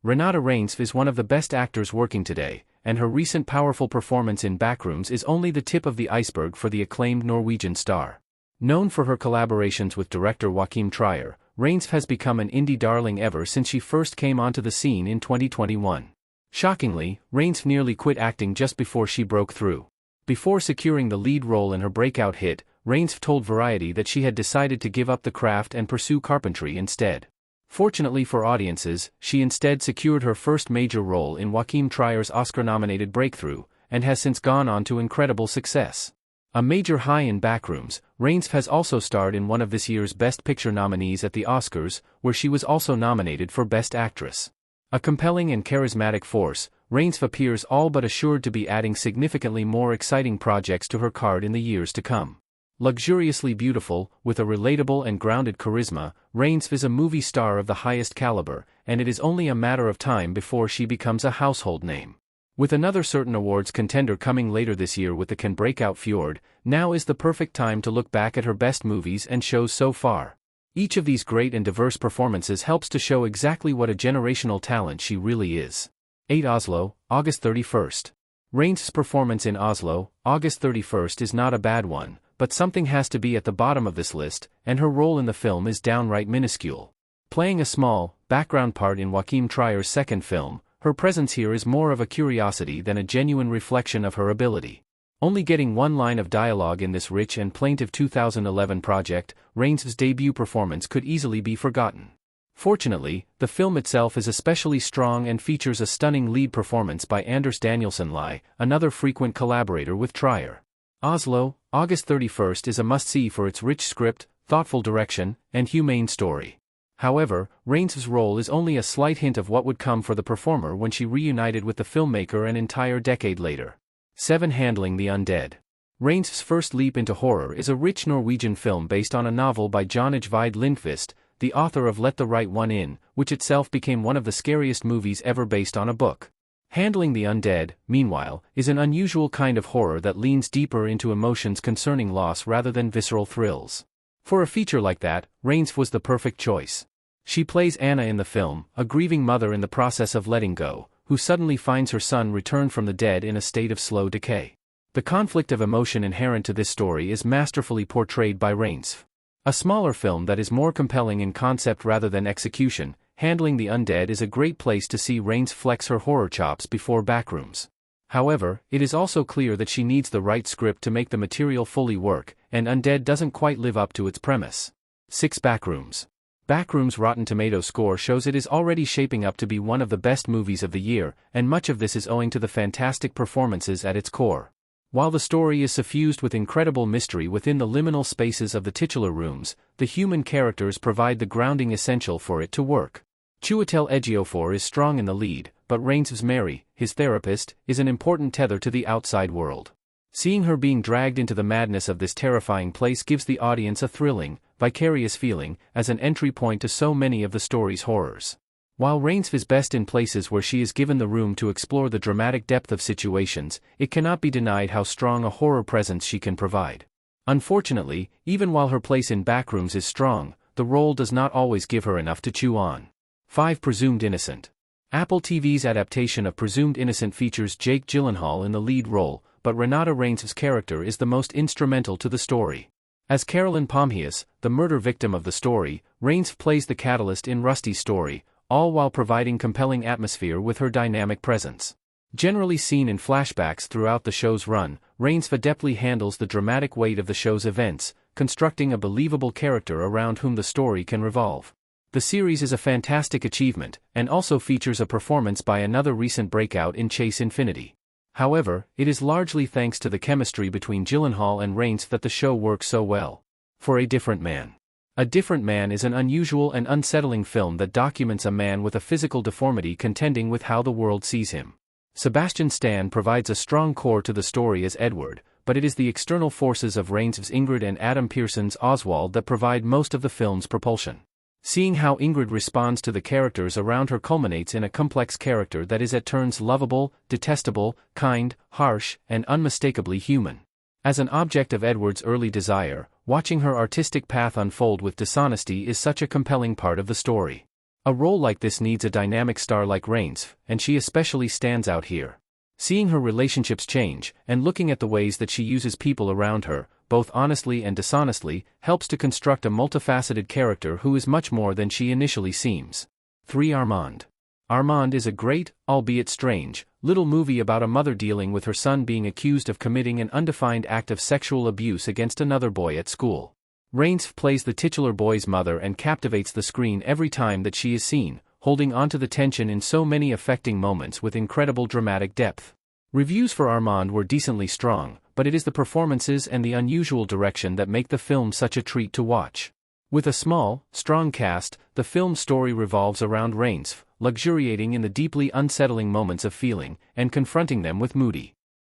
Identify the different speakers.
Speaker 1: Renate Reinsve is one of the best actors working today, and her recent powerful performance in Backrooms is only the tip of the iceberg for the acclaimed Norwegian star. Known for her collaborations with director Joachim Trier, Reinsve has become an indie darling ever since she first came onto the scene in 2021. Shockingly, Reinsve nearly quit acting just before she broke through. Before securing the lead role in her breakout hit, Reinsve told Variety that she had decided to give up the craft and pursue carpentry instead. Fortunately for audiences, she instead secured her first major role in Joachim Trier's Oscar-nominated Breakthrough, and has since gone on to incredible success. A major high in Backrooms, Reinsve has also starred in one of this year's Best Picture nominees at the Oscars, where she was also nominated for Best Actress. A compelling and charismatic force, Reinsve appears all but assured to be adding significantly more exciting projects to her card in the years to come. Luxuriously beautiful, with a relatable and grounded charisma, Reinsve is a movie star of the highest caliber, and it is only a matter of time before she becomes a household name. With another certain awards contender coming later this year with the Can breakout Fjord, now is the perfect time to look back at her best movies and shows so far. Each of these great and diverse performances helps to show exactly what a generational talent she really is. 8 Oslo, August 31st. Reinsve's performance in Oslo, August 31st is not a bad one, but something has to be at the bottom of this list, and her role in the film is downright minuscule. Playing a small, background part in Joachim Trier's second film, her presence here is more of a curiosity than a genuine reflection of her ability. Only getting one line of dialogue in this rich and plaintive 2011 project, Reinsve's debut performance could easily be forgotten. Fortunately, the film itself is especially strong and features a stunning lead performance by Anders Danielsen-Lie, another frequent collaborator with Trier. Oslo, August 31st is a must-see for its rich script, thoughtful direction, and humane story. However, Reinsve's role is only a slight hint of what would come for the performer when she reunited with the filmmaker an entire decade later. 7 Handling the Undead. Reinsve's first leap into horror is a rich Norwegian film based on a novel by Jon Ajvide Lindqvist, the author of Let the Right One In, which itself became one of the scariest movies ever based on a book. Handling the Undead, meanwhile, is an unusual kind of horror that leans deeper into emotions concerning loss rather than visceral thrills. For a feature like that, Reinsve was the perfect choice. She plays Anna in the film, a grieving mother in the process of letting go, who suddenly finds her son returned from the dead in a state of slow decay. The conflict of emotion inherent to this story is masterfully portrayed by Reinsve. A smaller film that is more compelling in concept rather than execution, Handling the Undead is a great place to see Reinsve flex her horror chops before Backrooms. However, it is also clear that she needs the right script to make the material fully work, and Undead doesn't quite live up to its premise. 6 Backrooms. Backrooms' Rotten Tomatoes score shows it is already shaping up to be one of the best movies of the year, and much of this is owing to the fantastic performances at its core. While the story is suffused with incredible mystery within the liminal spaces of the titular rooms, the human characters provide the grounding essential for it to work. Chiwetel Ejiofor is strong in the lead, but Reinsve's Mary, his therapist, is an important tether to the outside world. Seeing her being dragged into the madness of this terrifying place gives the audience a thrilling, vicarious feeling, as an entry point to so many of the story's horrors. While Reinsve is best in places where she is given the room to explore the dramatic depth of situations, it cannot be denied how strong a horror presence she can provide. Unfortunately, even while her place in Backrooms is strong, the role does not always give her enough to chew on. 5 Presumed Innocent. Apple TV's adaptation of Presumed Innocent features Jake Gyllenhaal in the lead role, but Renate Reinsve's character is the most instrumental to the story. As Carolyn Pomhius, the murder victim of the story, Reinsve plays the catalyst in Rusty's story, all while providing compelling atmosphere with her dynamic presence. Generally seen in flashbacks throughout the show's run, Reinsve adeptly handles the dramatic weight of the show's events, constructing a believable character around whom the story can revolve. The series is a fantastic achievement, and also features a performance by another recent breakout in Chase Infinity. However, it is largely thanks to the chemistry between Gyllenhaal and Reinsve that the show works so well. For A Different Man. A Different Man is an unusual and unsettling film that documents a man with a physical deformity contending with how the world sees him. Sebastian Stan provides a strong core to the story as Edward, but it is the external forces of Reinsve's Ingrid and Adam Pearson's Oswald that provide most of the film's propulsion. Seeing how Ingrid responds to the characters around her culminates in a complex character that is at turns lovable, detestable, kind, harsh, and unmistakably human. As an object of Edward's early desire, watching her artistic path unfold with dishonesty is such a compelling part of the story. A role like this needs a dynamic star like Reinsve, and she especially stands out here. Seeing her relationships change, and looking at the ways that she uses people around her, both honestly and dishonestly, helps to construct a multifaceted character who is much more than she initially seems. 3. Armand. Armand is a great, albeit strange, little movie about a mother dealing with her son being accused of committing an undefined act of sexual abuse against another boy at school. Reinsve plays the titular boy's mother and captivates the screen every time that she is seen, holding onto the tension in so many affecting moments with incredible dramatic depth. Reviews for Armand were decently strong, but it is the performances and the unusual direction that make the film such a treat to watch. With a small, strong cast, the film's story revolves around Reinsve, luxuriating in the deeply unsettling moments of feeling, and confronting them with moody,